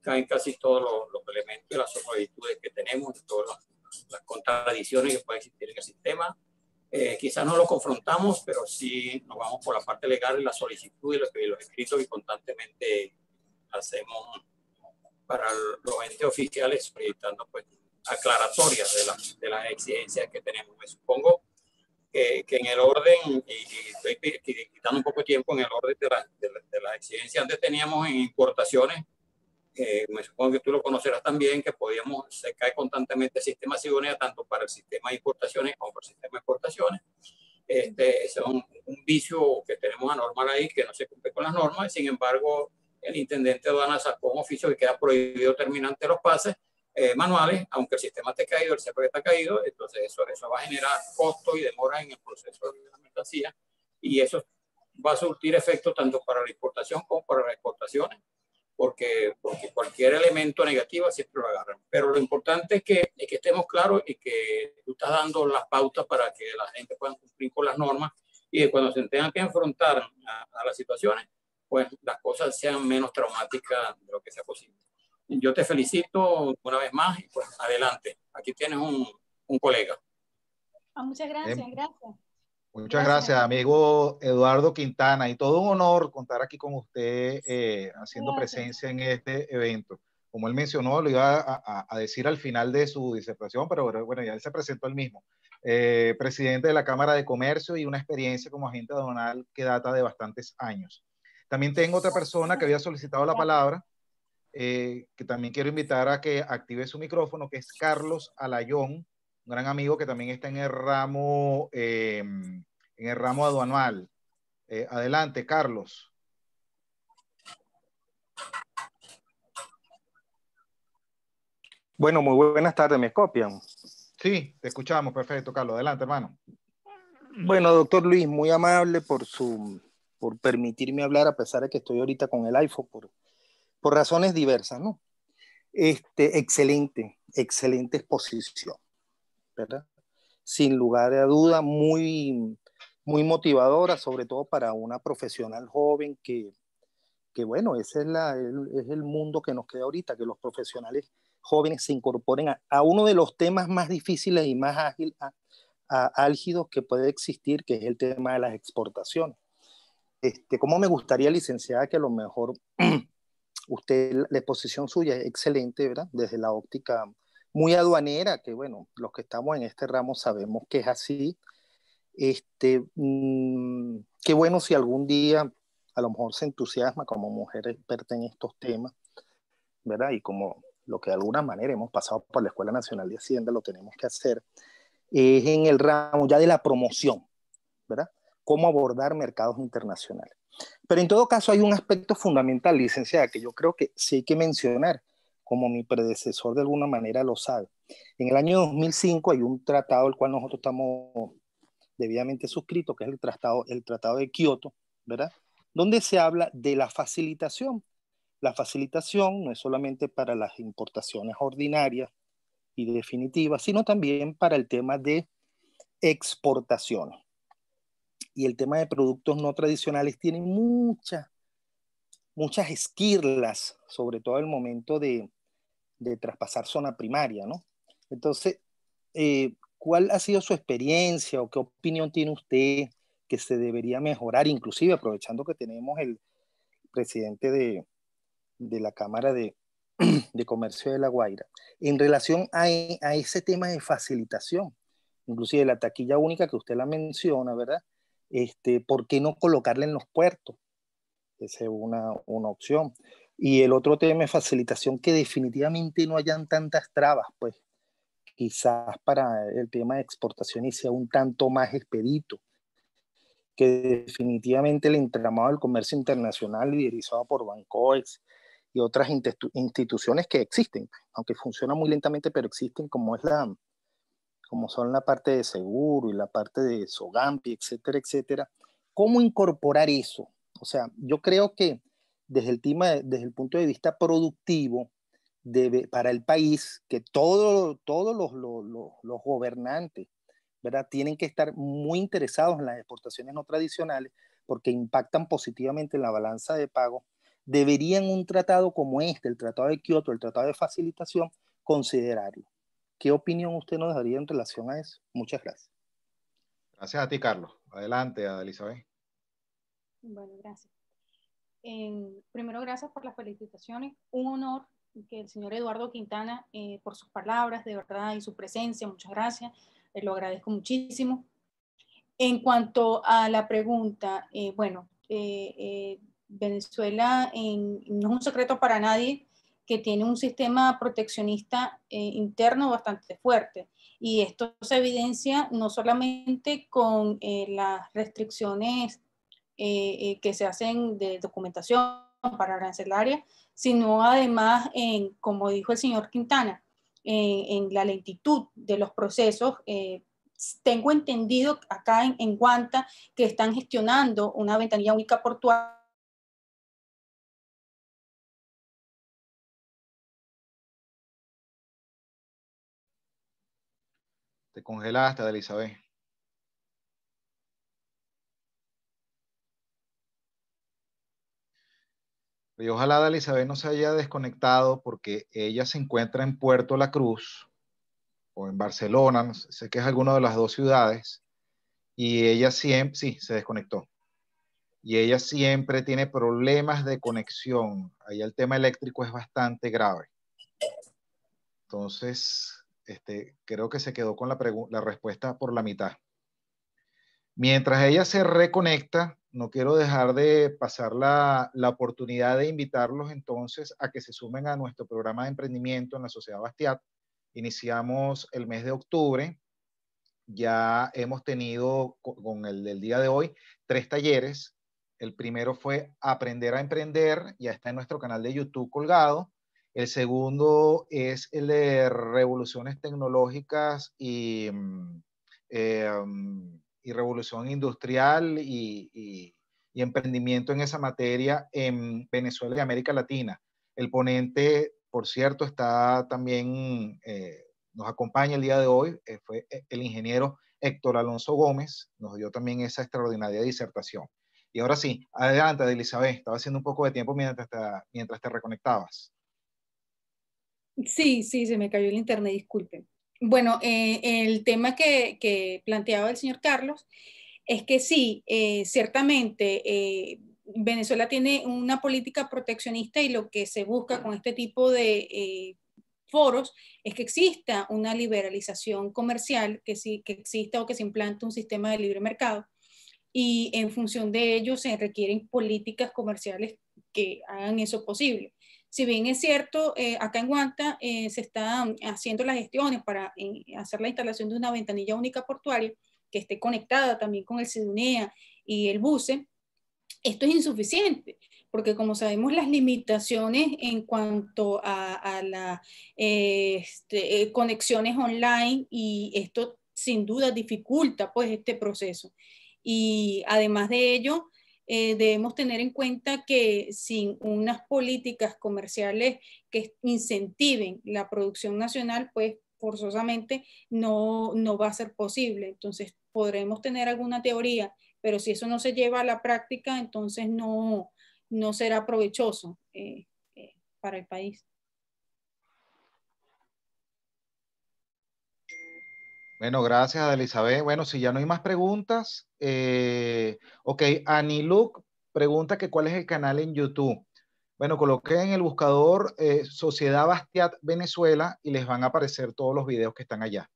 caen casi todos los elementos y las solicitudes que tenemos, todas las contradicciones que pueden existir en el sistema. Quizás no lo confrontamos, pero sí nos vamos por la parte legal y la solicitud y los escritos que constantemente hacemos para los entes oficiales, solicitando pues aclaratorias de las exigencias que tenemos. Me supongo que en el orden, y estoy quitando un poco de tiempo, en el orden de las exigencias antes teníamos en importaciones. Me supongo que tú lo conocerás también, que se cae constantemente el sistema de ciudadanía, tanto para el sistema de importaciones como para el sistema de exportaciones. Ese es un vicio que tenemos anormal ahí, que no se cumple con las normas. Sin embargo, el intendente de aduana sacó un oficio que queda prohibido terminante los pases manuales, aunque el sistema esté caído, el CEPRE está caído. Entonces eso va a generar costo y demora en el proceso de la mercancía, y eso va a surtir efecto tanto para la importación como para las exportaciones, porque cualquier elemento negativo siempre lo agarran. Pero lo importante es que estemos claros y que tú estás dando las pautas para que la gente pueda cumplir con las normas, y que cuando se tengan que enfrentar a las situaciones, pues las cosas sean menos traumáticas de lo que sea posible. Yo te felicito una vez más y pues adelante. Aquí tienes un colega. Muchas gracias, gracias. Muchas gracias, amigo Eduardo Quintana, y todo un honor contar aquí con usted haciendo presencia en este evento. Como él mencionó, lo iba a decir al final de su disertación, pero bueno, ya él se presentó él mismo. Presidente de la Cámara de Comercio y una experiencia como agente aduanal que data de bastantes años. También tengo otra persona que había solicitado la palabra, que también quiero invitar a que active su micrófono, que es Carlos Alayón, un gran amigo que también está en el ramo aduanal. Adelante, Carlos. Bueno, muy buenas tardes, ¿me copian? Sí, te escuchamos, perfecto, Carlos. Adelante, hermano. Bueno, doctor Luis, muy amable por permitirme hablar, a pesar de que estoy ahorita con el iPhone, por razones diversas, ¿no? Excelente exposición, ¿verdad? Sin lugar a duda, muy motivadora, sobre todo para una profesional joven que bueno, ese es el mundo que nos queda ahorita, que los profesionales jóvenes se incorporen a uno de los temas más difíciles y más álgidos que puede existir, que es el tema de las exportaciones. Como me gustaría, licenciada, que a lo mejor usted, la exposición suya es excelente, ¿verdad? Desde la óptica muy aduanera, que bueno, los que estamos en este ramo sabemos que es así. Qué bueno si algún día a lo mejor se entusiasma como mujer experta en estos temas, ¿verdad? Y como lo que de alguna manera hemos pasado por la Escuela Nacional de Hacienda, lo tenemos que hacer, es en el ramo ya de la promoción, ¿verdad? Cómo abordar mercados internacionales. Pero en todo caso hay un aspecto fundamental, licenciada, que yo creo que sí hay que mencionar, como mi predecesor de alguna manera lo sabe. En el año 2005 hay un tratado el cual nosotros estamos debidamente suscritos, que es el tratado de Kioto, ¿verdad? Donde se habla de la facilitación. La facilitación no es solamente para las importaciones ordinarias y definitivas, sino también para el tema de exportación. Y el tema de productos no tradicionales tiene muchas esquirlas, sobre todo el momento de traspasar zona primaria, ¿no? Entonces, ¿cuál ha sido su experiencia o qué opinión tiene usted que se debería mejorar, inclusive aprovechando que tenemos el presidente de la Cámara de Comercio de La Guaira, en relación a ese tema de facilitación, inclusive la taquilla única que usted la menciona, ¿verdad? ¿Por qué no colocarla en los puertos? Esa es una opción. Y el otro tema es facilitación, que definitivamente no hayan tantas trabas, pues quizás para el tema de exportación y sea un tanto más expedito, que definitivamente el entramado del comercio internacional liderizado por Bancoex y otras instituciones que existen, aunque funcionan muy lentamente, pero existen, como son la parte de seguro y la parte de Sogampi, etcétera, etcétera. ¿Cómo incorporar eso? O sea, yo creo que desde el punto de vista productivo, para el país, que todos los gobernantes, ¿verdad?, tienen que estar muy interesados en las exportaciones no tradicionales porque impactan positivamente en la balanza de pago. Deberían un tratado como el Tratado de Kioto, el Tratado de Facilitación, considerarlo. ¿Qué opinión usted nos daría en relación a eso? Muchas gracias. Gracias a ti, Carlos. Adelante, Elizabeth. Bueno, gracias. Primero, gracias por las felicitaciones. Un honor que el señor Eduardo Quintana, por sus palabras, de verdad, y su presencia, muchas gracias. Lo agradezco muchísimo. En cuanto a la pregunta, Venezuela no es un secreto para nadie que tiene un sistema proteccionista interno bastante fuerte. Y esto se evidencia no solamente con las restricciones que se hacen de documentación para arancelaria, sino además, como dijo el señor Quintana, en la lentitud de los procesos. Tengo entendido acá en Guanta que están gestionando una ventanilla única portuaria. Te congelaste, Elizabeth. Y ojalá Elizabeth no se haya desconectado porque ella se encuentra en Puerto La Cruz o en Barcelona, sé que es alguna de las dos ciudades, y ella siempre, sí, se desconectó. Y ella siempre tiene problemas de conexión. Ahí el tema eléctrico es bastante grave. Entonces, creo que se quedó con la respuesta por la mitad. Mientras ella se reconecta, no quiero dejar de pasar la oportunidad de invitarlos entonces a que se sumen a nuestro programa de emprendimiento en la Sociedad Bastiat. Iniciamos el mes de octubre. Ya hemos tenido con el del día de hoy 3 talleres. El primero fue Aprender a Emprender, ya está en nuestro canal de YouTube colgado. El segundo es el de Revoluciones Tecnológicas y revolución industrial y emprendimiento en esa materia en Venezuela y América Latina. El ponente, por cierto, está también, nos acompaña el día de hoy, fue el ingeniero Héctor Alonso Gómez, nos dio también esa extraordinaria disertación. Y ahora sí, adelante, Elizabeth, estaba haciendo un poco de tiempo mientras te reconectabas. Sí, se me cayó el internet, disculpen. Bueno, el tema que planteaba el señor Carlos es que sí, ciertamente Venezuela tiene una política proteccionista y lo que se busca con este tipo de foros es que exista una liberalización comercial, que exista o que se implante un sistema de libre mercado y en función de ello se requieren políticas comerciales que hagan eso posible. Si bien es cierto, acá en Guanta se están haciendo las gestiones para hacer la instalación de una ventanilla única portuaria que esté conectada también con el CIDUNEA y el BUCE, esto es insuficiente, porque como sabemos las limitaciones en cuanto a las conexiones online y esto sin duda dificulta pues este proceso. Y además de ello, debemos tener en cuenta que sin unas políticas comerciales que incentiven la producción nacional, pues forzosamente no va a ser posible. Entonces podremos tener alguna teoría, pero si eso no se lleva a la práctica, entonces no será provechoso para el país. Bueno, gracias, Elizabeth. Bueno, si ya no hay más preguntas, ok, Aniluk pregunta que cuál es el canal en YouTube. Bueno, coloqué en el buscador Sociedad Bastiat Venezuela y les van a aparecer todos los videos que están allá,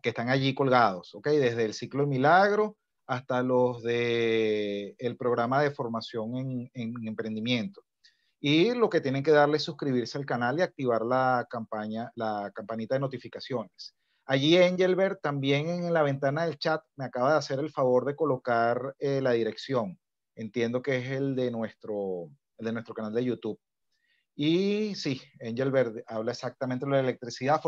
que están allí colgados, ok, desde el ciclo del milagro hasta los de el programa de formación en emprendimiento. Y lo que tienen que darle es suscribirse al canal y activar la campanita de notificaciones. Allí Engelbert también en la ventana del chat me acaba de hacer el favor de colocar la dirección. Entiendo que es el de nuestro canal de YouTube. Y sí, Engelbert habla exactamente de la electricidad.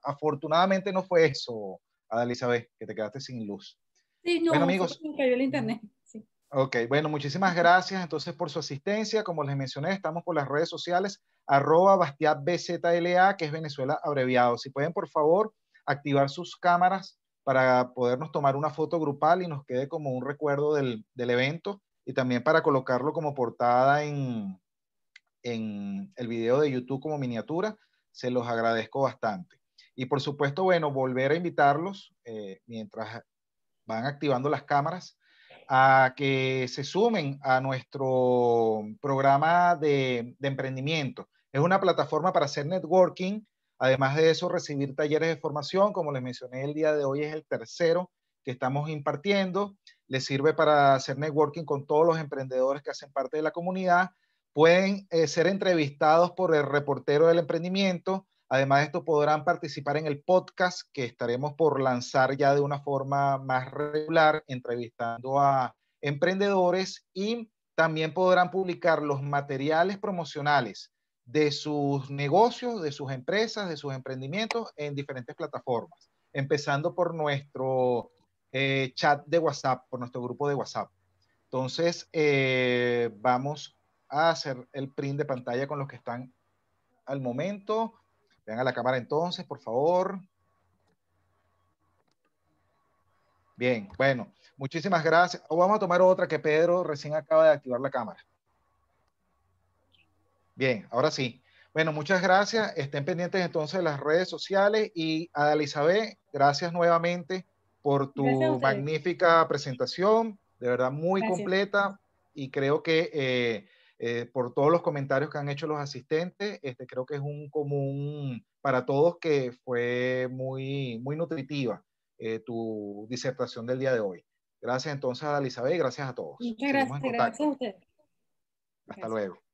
Afortunadamente no fue eso, Ada Elizabeth, que te quedaste sin luz. Sí, no, bueno, amigos. me cayó el internet. Sí. Ok, bueno, muchísimas gracias entonces por su asistencia. Como les mencioné, estamos por las redes sociales, @BastiatBZLA, que es Venezuela abreviado. Si pueden, por favor, activar sus cámaras para podernos tomar una foto grupal y nos quede como un recuerdo del evento y también para colocarlo como portada en el video de YouTube como miniatura, se los agradezco bastante. Y por supuesto, bueno, volver a invitarlos mientras van activando las cámaras a que se sumen a nuestro programa de emprendimiento. Es una plataforma para hacer networking. Además de eso, recibir talleres de formación. Como les mencioné, el día de hoy es el tercero que estamos impartiendo. Les sirve para hacer networking con todos los emprendedores que hacen parte de la comunidad. Pueden ser entrevistados por el reportero del emprendimiento. Además de esto, podrán participar en el podcast que estaremos por lanzar ya de una forma más regular, entrevistando a emprendedores, y también podrán publicar los materiales promocionales de sus negocios, de sus empresas, de sus emprendimientos en diferentes plataformas, empezando por nuestro chat de WhatsApp, por nuestro grupo de WhatsApp. Entonces, vamos a hacer el print de pantalla con los que están al momento. Vean a la cámara entonces, por favor. Bien, bueno, muchísimas gracias. Vamos a tomar otra que Pedro recién acaba de activar la cámara. Bien, ahora sí. Bueno, muchas gracias. Estén pendientes entonces de las redes sociales y a Elizabeth, gracias nuevamente por tu magnífica presentación, de verdad muy completa, y creo que por todos los comentarios que han hecho los asistentes, creo que es un común para todos que fue muy, muy nutritiva tu disertación del día de hoy. Gracias entonces a Elizabeth y gracias a todos. Muchas gracias, gracias a ustedes. Hasta luego.